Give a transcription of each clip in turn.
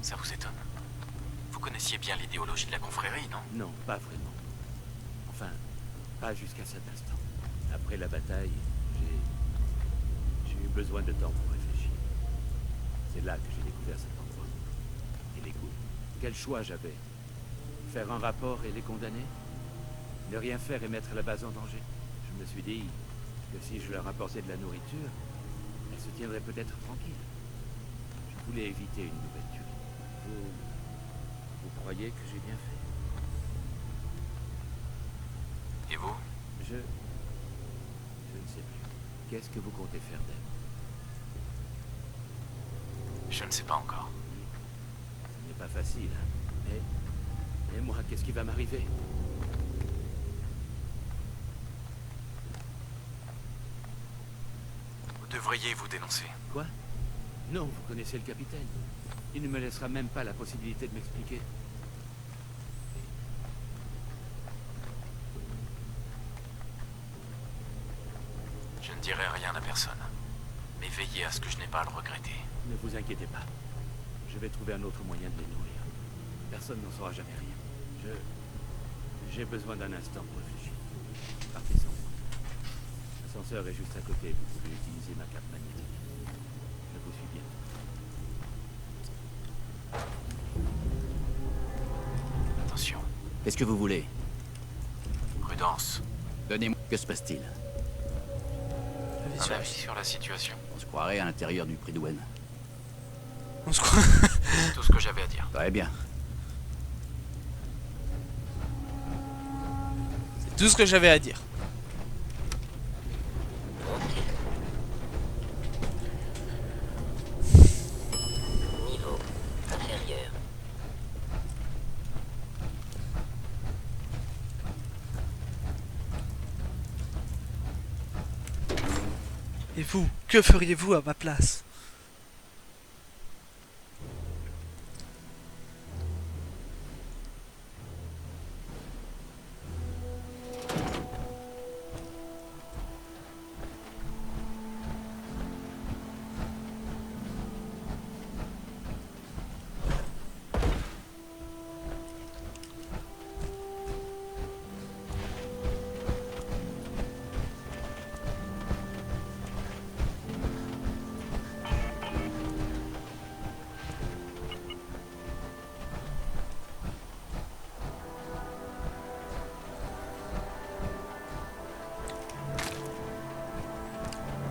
Ça vous étonne? Vous connaissiez bien l'idéologie de la confrérie, non? Non, pas vraiment. Enfin, pas jusqu'à cet instant. Après la bataille, j'ai eu besoin de temps pour réfléchir. C'est là que j'ai découvert cet endroit. Et les ghouls. Quel choix j'avais? Faire un rapport et les condamner? Ne rien faire et mettre la base en danger? Je me suis dit que si je leur apportais de la nourriture, elles se tiendraient peut-être tranquilles. Je voulais éviter une nouvelle tuerie. Vous croyez que j'ai bien fait? Et vous? Je ne sais plus. Qu'est-ce que vous comptez faire d'elle? Je ne sais pas encore. Ce n'est pas facile, hein. Et moi, qu'est-ce qui va m'arriver? Vous devriez vous dénoncer. Quoi? Non, vous connaissez le capitaine. Il ne me laissera même pas la possibilité de m'expliquer. Je ne dirai rien à personne. Mais veillez à ce que je n'ai pas à le regretter. Ne vous inquiétez pas. Je vais trouver un autre moyen de les nourrir. Personne n'en saura jamais rien. J'ai besoin d'un instant pour réfléchir. Partez sans moi. L'ascenseur est juste à côté. Vous pouvez utiliser ma carte magnétique. Je vous suis bientôt. Attention. Qu'est-ce que vous voulez? Prudence. Donnez-moi. Que se passe-t-il? Un avis sur la situation. On se croirait à l'intérieur du Prydwen. On se croit. C'est tout ce que j'avais à dire. Très bien. C'est tout ce que j'avais à dire. Niveau inférieur. Et vous, que feriez-vous à ma place?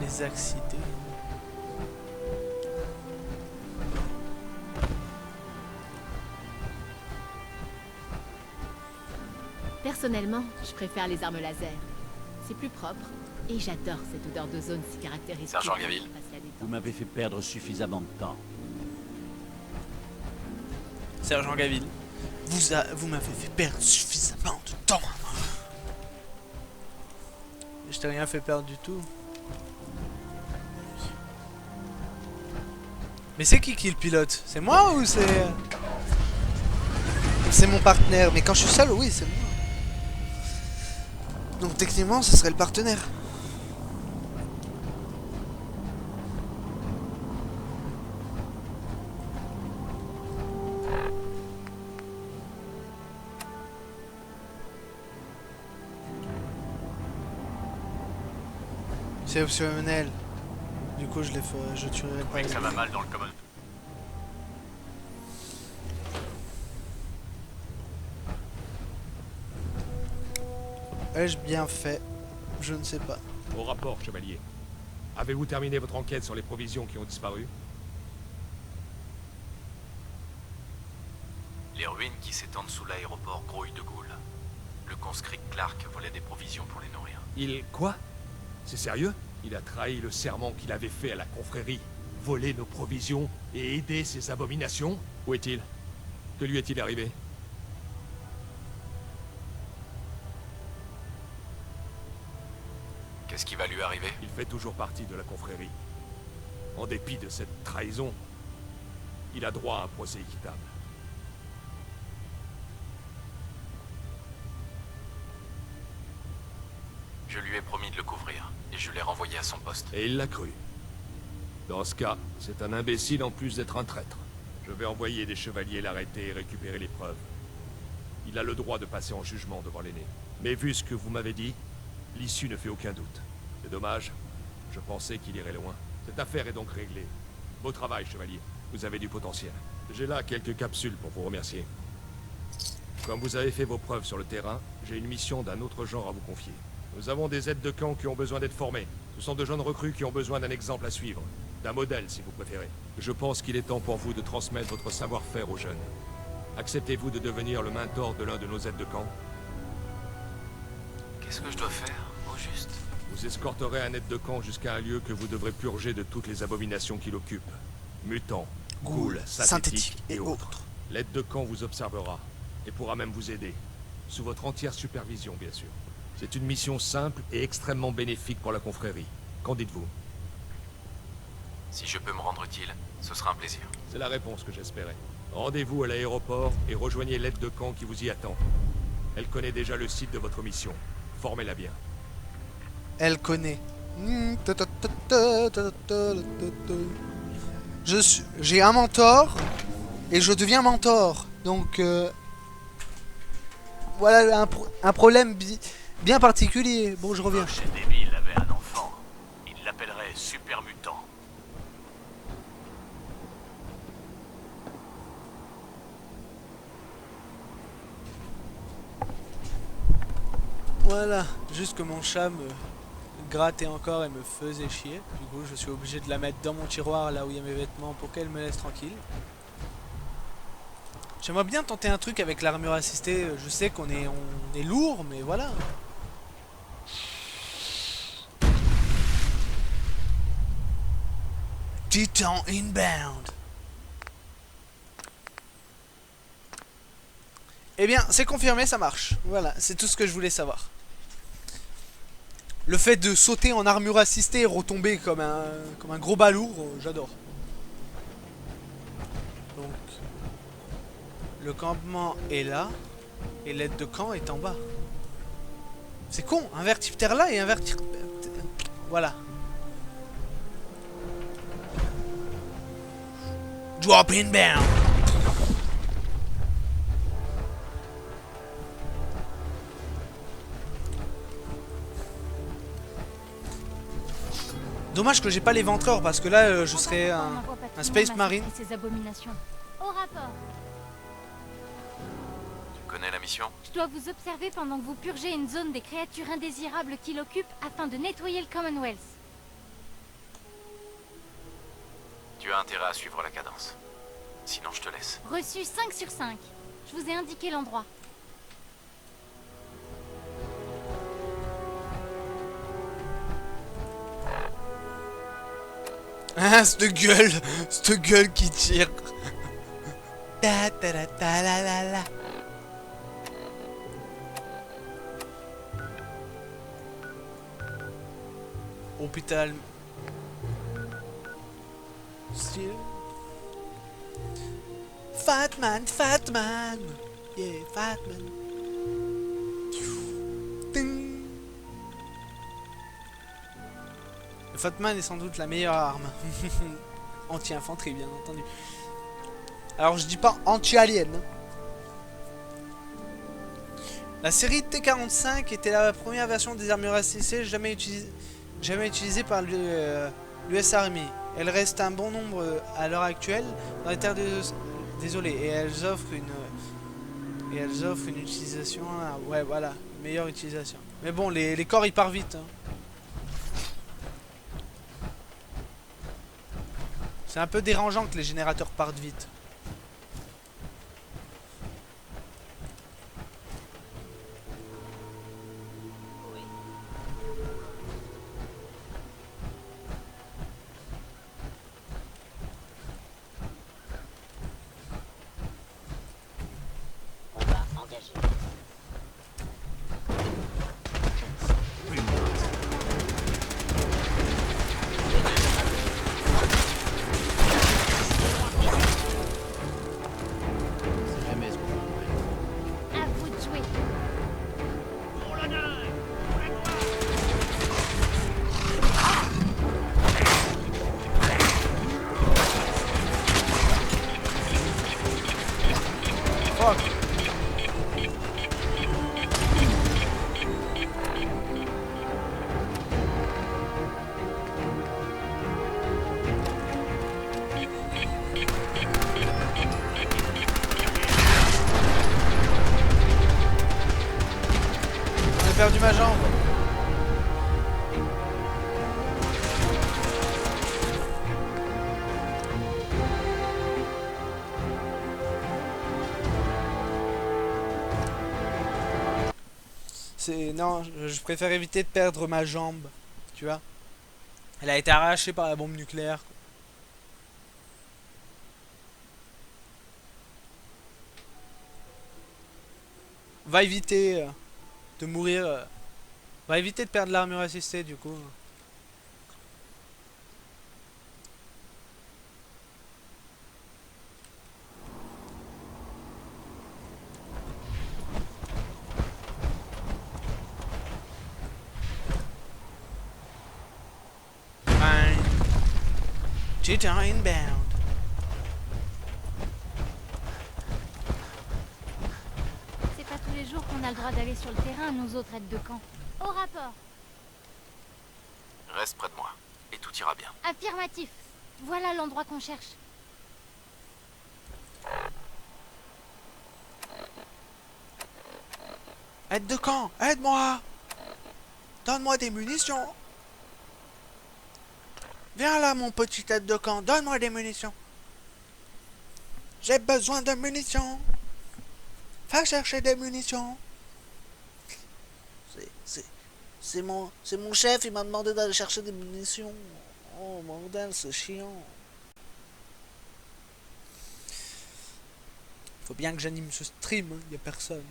Les accidents. Personnellement, je préfère les armes laser. C'est plus propre. Et j'adore cette odeur d'ozone si caractéristique. Sergent Gavil. Vous m'avez fait perdre suffisamment de temps. Sergent Gavil, vous m'avez fait perdre suffisamment de temps. Je t'ai rien fait perdre du tout. Mais c'est qui le pilote? C'est moi ou c'est... C'est mon partenaire, mais quand je suis seul, oui, c'est moi. Donc techniquement, ce serait le partenaire. C'est optionnel. Du coup, je tuerai le croyez que ça va mal dans le commode. Ai-je bien fait? Je ne sais pas. Au rapport, chevalier. Avez-vous terminé votre enquête sur les provisions qui ont disparu? Les ruines qui s'étendent sous l'aéroport grouillent de ghouls. Le conscript Clark volait des provisions pour les nourrir. Il... quoi? C'est sérieux? Il a trahi le serment qu'il avait fait à la confrérie. Voler nos provisions et aider ces abominations? Où est-il? Que lui est-il arrivé? Qu'est-ce qui va lui arriver? Il fait toujours partie de la confrérie. En dépit de cette trahison, il a droit à un procès équitable. Je lui ai promis de le couvrir, et je l'ai renvoyé à son poste. Et il l'a cru. Dans ce cas, c'est un imbécile en plus d'être un traître. Je vais envoyer des chevaliers l'arrêter et récupérer les preuves. Il a le droit de passer en jugement devant l'aîné. Mais vu ce que vous m'avez dit, l'issue ne fait aucun doute. C'est dommage. Je pensais qu'il irait loin. Cette affaire est donc réglée. Beau travail, chevalier. Vous avez du potentiel. J'ai là quelques capsules pour vous remercier. Comme vous avez fait vos preuves sur le terrain, j'ai une mission d'un autre genre à vous confier. Nous avons des aides de camp qui ont besoin d'être formés. Ce sont de jeunes recrues qui ont besoin d'un exemple à suivre. D'un modèle, si vous préférez. Je pense qu'il est temps pour vous de transmettre votre savoir-faire aux jeunes. Acceptez-vous de devenir le mentor de l'un de nos aides de camp? Qu'est-ce que je dois faire, au juste? Vous escorterez un aide de camp jusqu'à un lieu que vous devrez purger de toutes les abominations qui l'occupent. Mutants, ghouls, synthétiques et autres. L'aide de camp vous observera et pourra même vous aider. Sous votre entière supervision, bien sûr. C'est une mission simple et extrêmement bénéfique pour la confrérie. Qu'en dites-vous? Si je peux me rendre utile, ce sera un plaisir. C'est la réponse que j'espérais. Rendez-vous à l'aéroport et rejoignez l'aide de camp qui vous y attend. Elle connaît déjà le site de votre mission. Formez-la bien. Elle connaît. J'ai un mentor et je deviens mentor. Donc voilà un problème bien particulier. Bon, je reviens. Chez Devil avait un enfant. Il l'appellerait Super Mutant. Voilà, juste que mon chat me grattait encore et me faisait chier. Du coup, je suis obligé de la mettre dans mon tiroir là où il y a mes vêtements pour qu'elle me laisse tranquille. J'aimerais bien tenter un truc avec l'armure assistée. Je sais qu'on est lourd, mais voilà. Titan inbound. Eh bien, c'est confirmé, ça marche. Voilà, c'est tout ce que je voulais savoir. Le fait de sauter en armure assistée et retomber comme un gros balourd, j'adore. Donc, le campement est là, et l'aide de camp est en bas. C'est con, un vertiptère là et un vertiptère... Voilà. Drop inbound. Dommage que j'ai pas l'éventreur parce que là je serais un Space Marine. Ces abominations. Au rapport. Tu connais la mission? Je dois vous observer pendant que vous purgez une zone des créatures indésirables qui l'occupent afin de nettoyer le Commonwealth. Tu as intérêt à suivre la cadence. Sinon, je te laisse. Reçu 5 sur 5. Je vous ai indiqué l'endroit. Ah, cette gueule qui tire. Ta ta ta ta la la la. Hôpital. Still. Fatman, Fatman. Yeah, Fatman. Ding. Le Fatman est sans doute la meilleure arme. Anti-infanterie, bien entendu. Alors, je dis pas anti-alien. La série T-45 était la première version des armures assistées jamais utilisée par l'US Army. Elle reste un bon nombre à l'heure actuelle dans les terres désolées et elles offrent une utilisation, ouais voilà, meilleure utilisation. Mais bon, les corps ils partent vite. Hein. C'est un peu dérangeant que les générateurs partent vite. On va engager. fuck. J'ai perdu ma jambe. Non, je préfère éviter de perdre ma jambe, tu vois. Elle a été arrachée par la bombe nucléaire. Va éviter de mourir. Va éviter de perdre l'armure assistée du coup. Cheetah inbound. C'est pas tous les jours qu'on a le droit d'aller sur le terrain, nous autres aides de camp. Au rapport. Reste près de moi, et tout ira bien. Affirmatif. Voilà l'endroit qu'on cherche. Aide de camp, aide-moi. Donne-moi des munitions. Viens là, mon petit aide de camp, donne-moi des munitions. J'ai besoin de munitions. Va chercher des munitions. C'est mon chef, il m'a demandé d'aller chercher des munitions. Oh, bordel, c'est chiant. Faut bien que j'anime ce stream, hein, y a personne.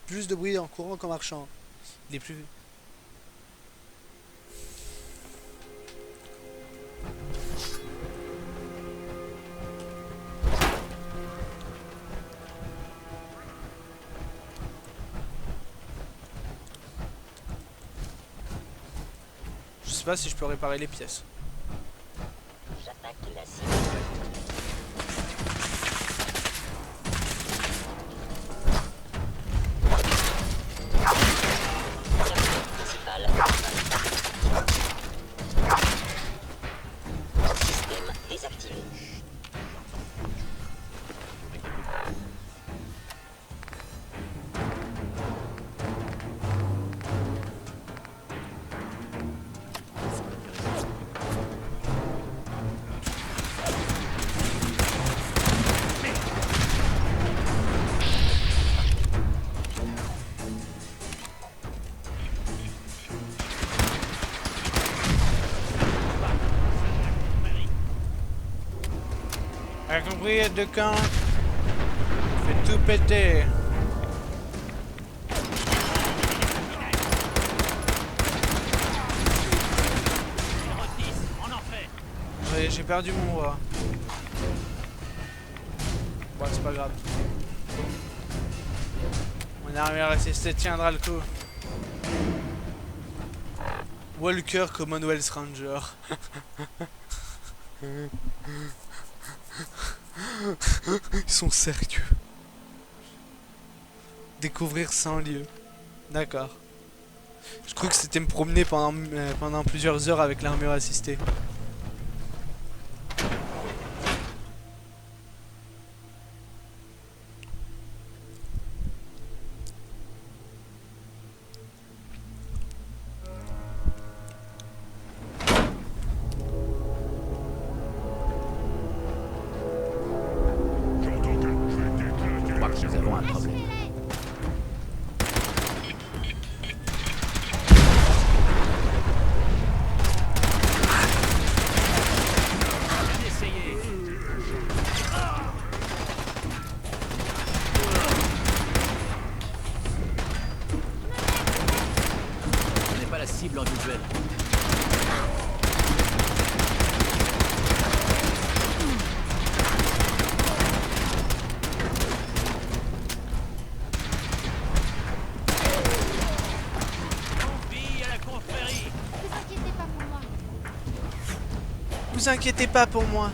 Plus de bruit en courant qu'en marchant. Il est plus... Je sais pas si je peux réparer les pièces. J'attaque la cible. Système désactivé. T'as compris, aide de camp? Fais tout péter. Oui, j'ai perdu mon bras. Bon, c'est pas grave. Mon armure assistée tiendra le coup. Walker Commonwealth Ranger. Ils sont sérieux. Découvrir 100 lieux. D'accord. Je crois que c'était me promener pendant plusieurs heures avec l'armure assistée. Je crois que nous avons un problème. On n'est pas la cible en visuel. Vous inquiétez pas pour moi.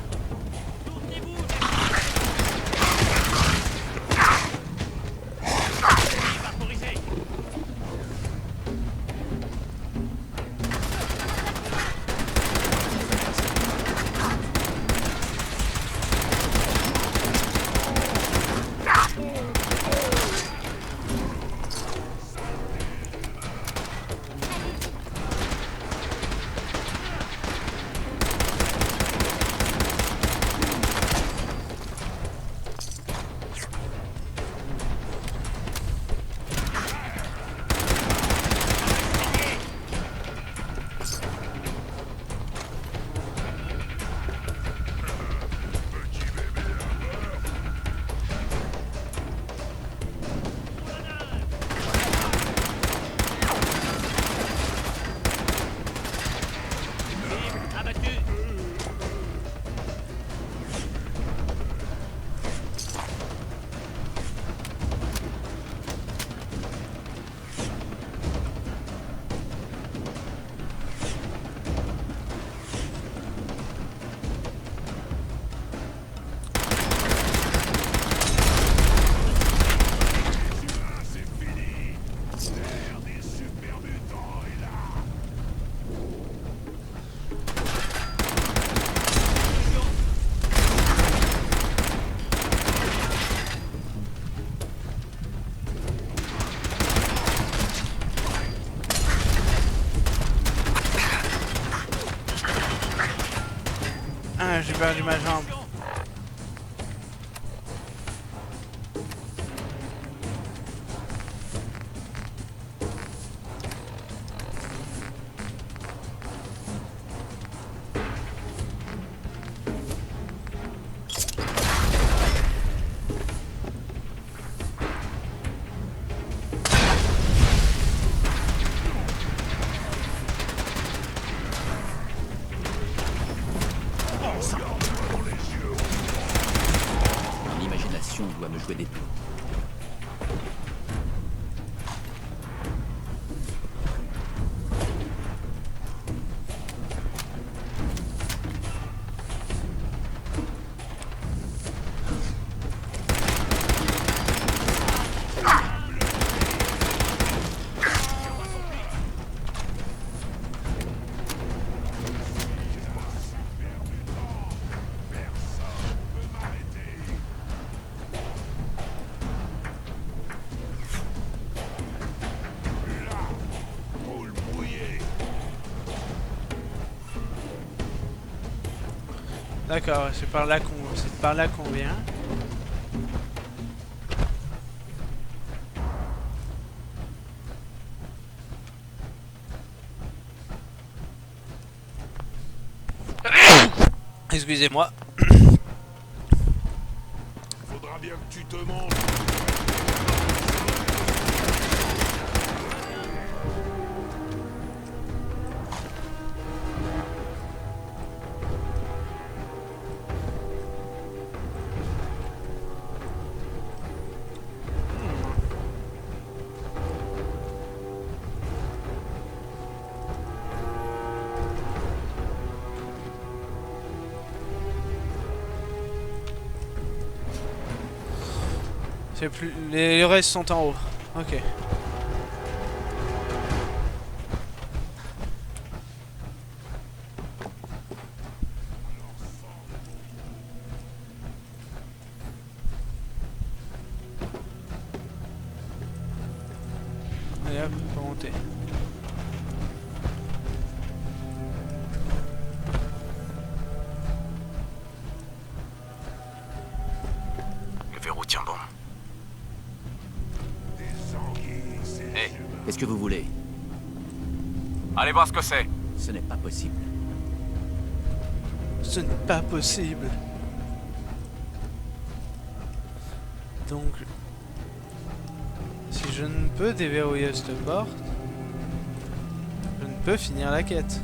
Ah, j'ai perdu ma jambe. L'imagination doit me jouer des tours. D'accord, c'est par là qu'on vient. Excusez-moi. Faudra bien que tu te manges. C'est plus... les restes sont en haut. Ok. Allez hop, on peut monter. Le verrou tient bon. Hé, Qu'est-ce que vous voulez? allez voir ce que c'est. Ce n'est pas possible. Ce n'est pas possible. Donc, si je ne peux déverrouiller cette porte, je ne peux finir la quête.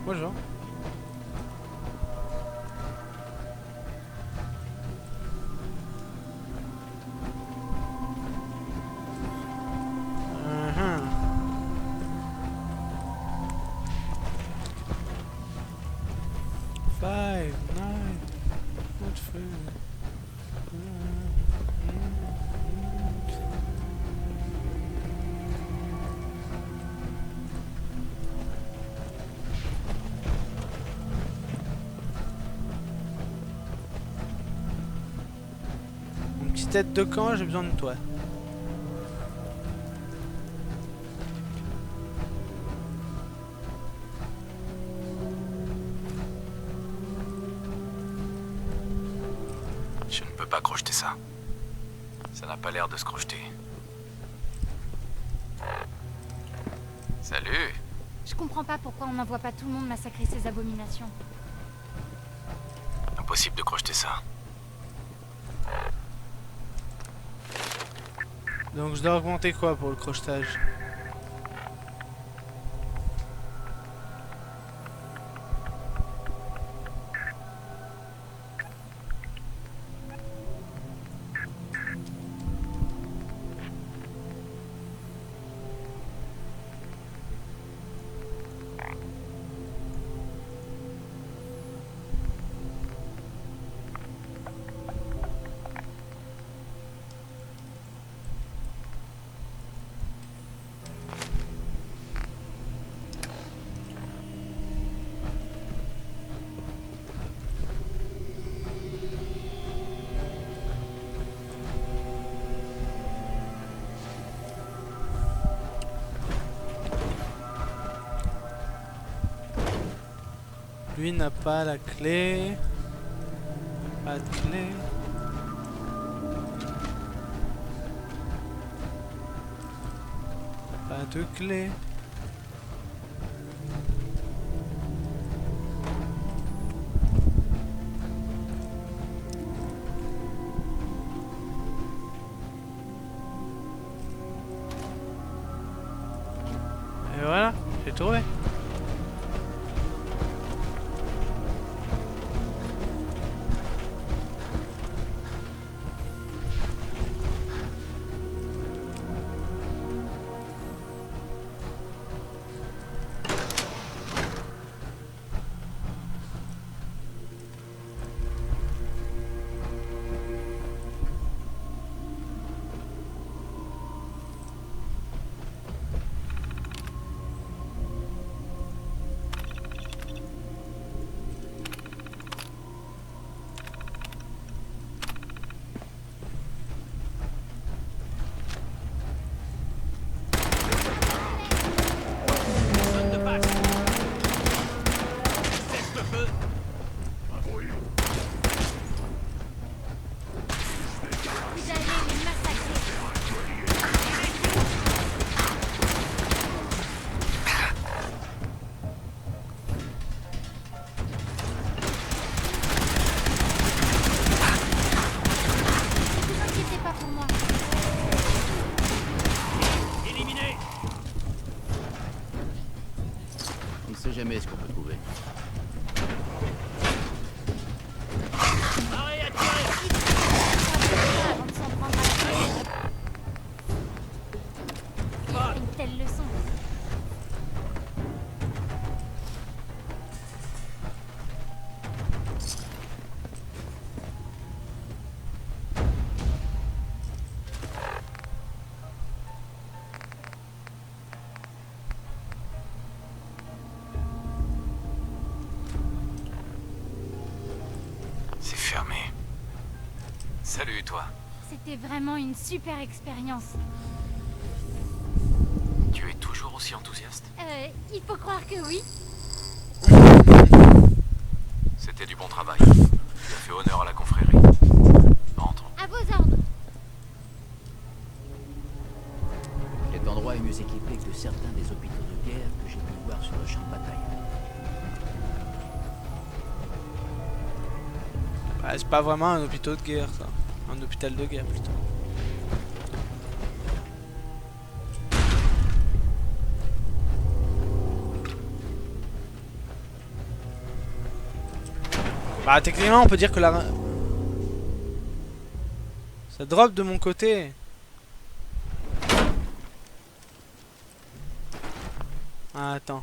Bonjour. feu. Une petite tête de camp, j'ai besoin de toi. Je ne peux pas crocheter ça. Ça n'a pas l'air de se crocheter. Salut! Je comprends pas pourquoi on n'envoie pas tout le monde massacrer ces abominations. Impossible de crocheter ça. Donc je dois augmenter quoi pour le crochetage? Lui n'a pas la clé. Pas de clé. Pas de clé. Et voilà, j'ai trouvé. Vous allez les massacrer. Ne vous inquiétez pas pour moi. Éliminé! On ne sait jamais ce qu'on peut trouver. Arrêt à tirer! Avant de s'en prendre à la tête. Une telle leçon. C'est fermé. Salut, toi. C'était vraiment une super expérience. Tu es toujours aussi enthousiaste? Il faut croire que oui. C'était du bon travail. Tu as fait honneur à la confrérie. Entre. À vos ordres. Cet endroit est mieux équipé que certains des hôpitaux de guerre que j'ai pu voir sur le champ de bataille. Bah, c'est pas vraiment un hôpital de guerre, ça. Un hôpital de guerre, plutôt. Bah, techniquement, on peut dire que la... Ça drop de mon côté. Ah, attends.